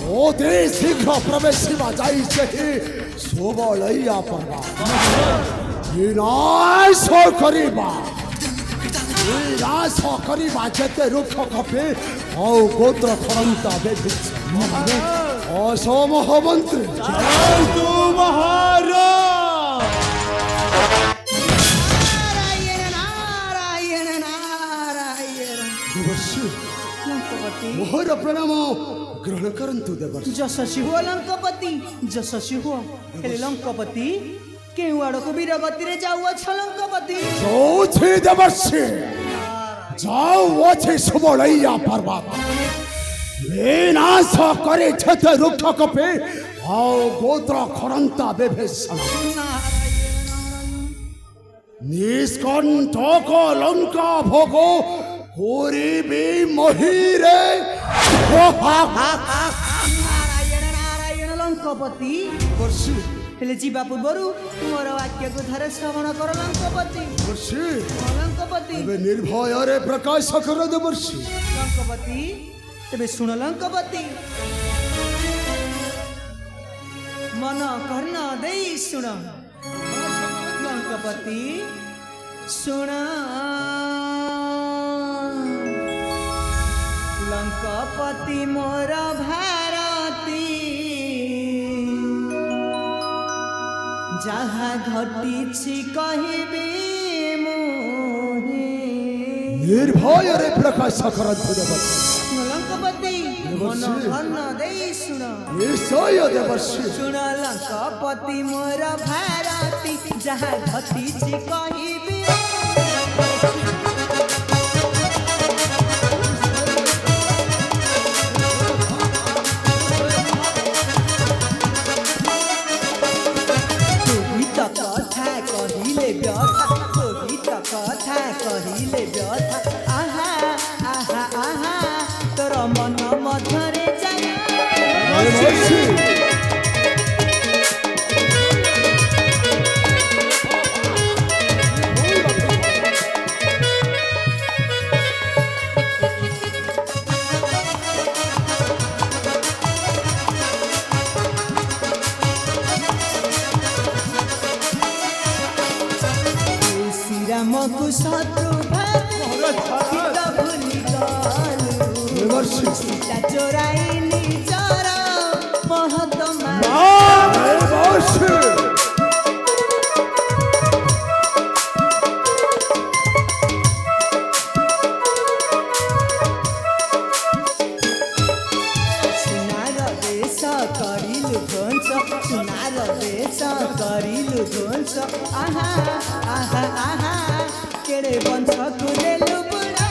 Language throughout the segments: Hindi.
ओते शीघ्र प्रवेशिवा जाई सही सोबलैया पर्वा विनाश करिबा विनाश करिबा जेते रुक्ष कपे औ गोत्र खरंता बेभिच असम मंत्री जय तू महाराज नारायण नारायण देवर्षि लंकापति मोहर प्रणाम ग्रहण करंतु देवर्षि जशस्वी हुआ लंकापति जशस्वी हुआ हेले लंकापति केउ आड़क वीर गति रे जाउछ लंकापति जोछि देवर्षि जाओ ओछि सुबलैया पर्वत विनाश करे छते रुक्ष कपे आओ गोत्र खरंता बेभेषण निष्कंटक लंका भोगो करिबे महिरे नारायण नारायण लंकापति वर्षि हेले जीवा पूर्वरु मोर वाक्य को धरे श्रवण कर लंकापति वर्षि लंकापति एबे निर्भय रे प्रकाश कर देवर्षि लंकापति तेबे सुन लंकापति मन कर्ण देई सुन लंकापति सुन लंकापति मोर भारती जहा घटी कहबे मोहे निर्भय रे प्रकाश कर देवर्षि लंकापति मन कर्ण देई सुन निश्चय देवर्षि सुन लंकापति मोर भारती जहाँ घटी कहबे कथा कहिले व्यथा आहा आहा आहा तोर मन मधुरे जाय रामको शत्रु भूली गलु सीता चोराई निजर महतमा सुनार देश करिलु ध्वंस सुनार देश करिलु ध्वंस आहा आहा आहा केड़े वंश कुलेलु बुढ़ा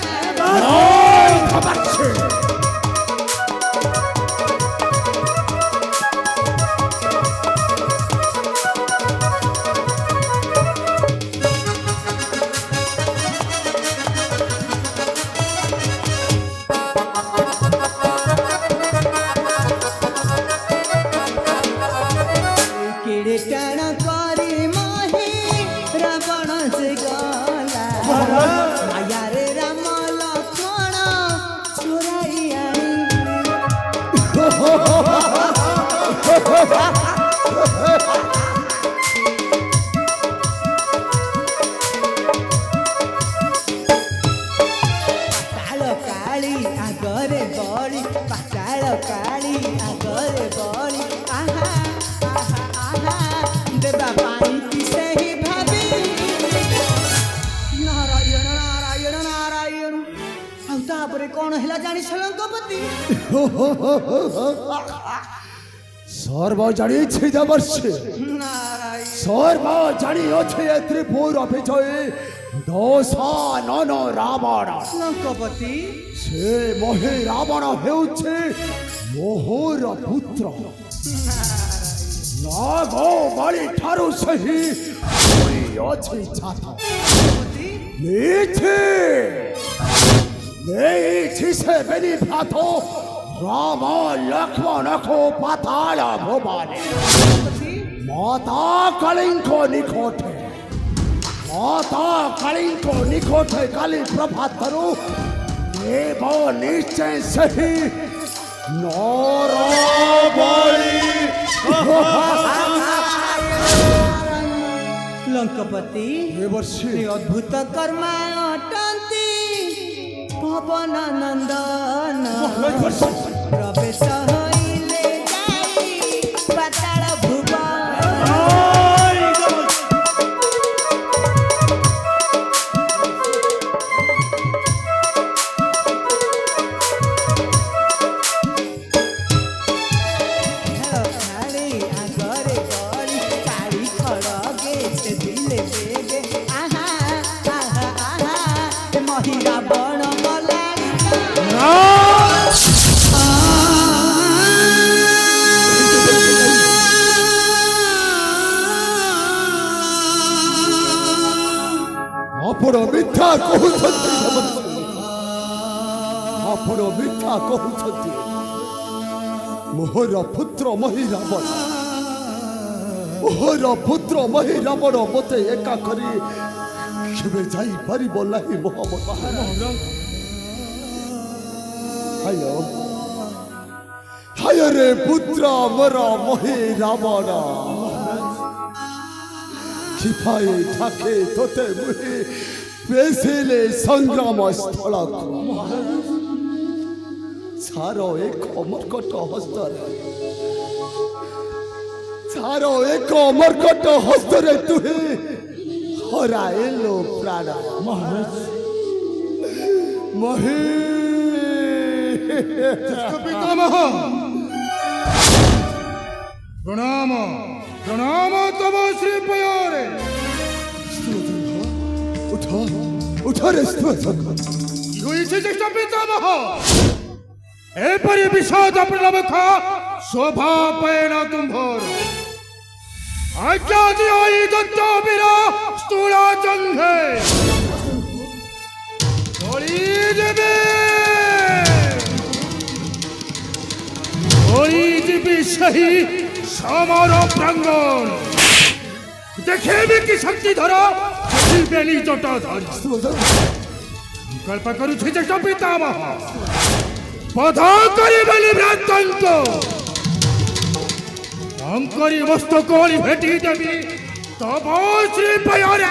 केड़े टाण करी मही रावण से गला माया रे राम लक्ष्मण चोराई आनी पाताल काली आगरे बड़ी पाताल काली आगरे बड़ी आहा आहा आहा देवा पाई किसे ही भाभी नारायण नारायण नारायण आउ तापरे कोन हैला जानी लंकापति सर्व जानी छी देवर्षि नारायण सर्व जानी अछि त्रिपुर विजय दोषानन रावण लंकापति से मोहे रावण हेउछे मोहर पुत्र नागो बलि ठारू सही होई अछि छाता नीचे नेछि से बेनी भातो राम लक्ष्मण को पाताल भुवने माता कलिंको निकोटे माता कलिंको निकोटे काली प्रभातरु देव निश्चय सही नर ଲଙ୍କପତି ଏ ବର୍ଷେ ଏ ଅଦ୍ଭୁତ କର୍ମା ଅଟନ୍ତି ପବନ ନନ୍ଦନ ପ୍ରବେଶ ହୋଇଲେ ଯାଇ ପାତାଳ ଭୁବନ। মহিলা বড় গলায় ଆପଣ ମିଥ୍ୟା କହୁଛନ୍ତି ଆପଣ ମିଥ୍ୟା କହୁଛନ୍ତି ମୋହର ପୁତ୍ର ମହିରାବଣ ମୋହର ପୁତ୍ର ମହିରାବଣ ମୋତେ ଏକା କରି କେବେ ଯାଇପାରିବ ନାହିଁ ମୋହବତ। ହାୟରେ ପୁତ୍ର ମୋର ମହିରାବଣ କିପାଏ ଠାକେ ତୋତେ ମୁହିଁ ବେସିଲେ ସଂଗ୍ରାମ ସ୍ଥଳକୁ ସାର ଏକ ମର୍କଟ ହସ୍ତରେ ସାର ଏକ ମର୍କଟ ହସ୍ତରେ ତୁହେ ହରାଇଲୁ ପ୍ରାଣ ମହି ପିତାମହ ପ୍ରଣାମ ପ୍ରଣାମ ତମ ଶ୍ରୀ ପୟରେ। ଉଠ ଉଠରେ কি হয়েছে জ্যেষ্ঠ পিতামহ? এপরি বিষাদ প্রলবখ শোভা পায় না তুম্ভর। আজ্ঞা দিও এই দত্তবীর স্থূলা জঙ্ঘে বলি দেবে বলি দেবী সেই সমর প্রাঙ্গণ দেখেবি কি শক্তি ধর বেলি জটাধর। কল্প করুছি জ্যেষ্ঠ পিতামহ বধ করিবেলি ভ্রাতঙ্ক অঙ্করি মস্তক ভেটি দেবী তব শ্রী পয়রে।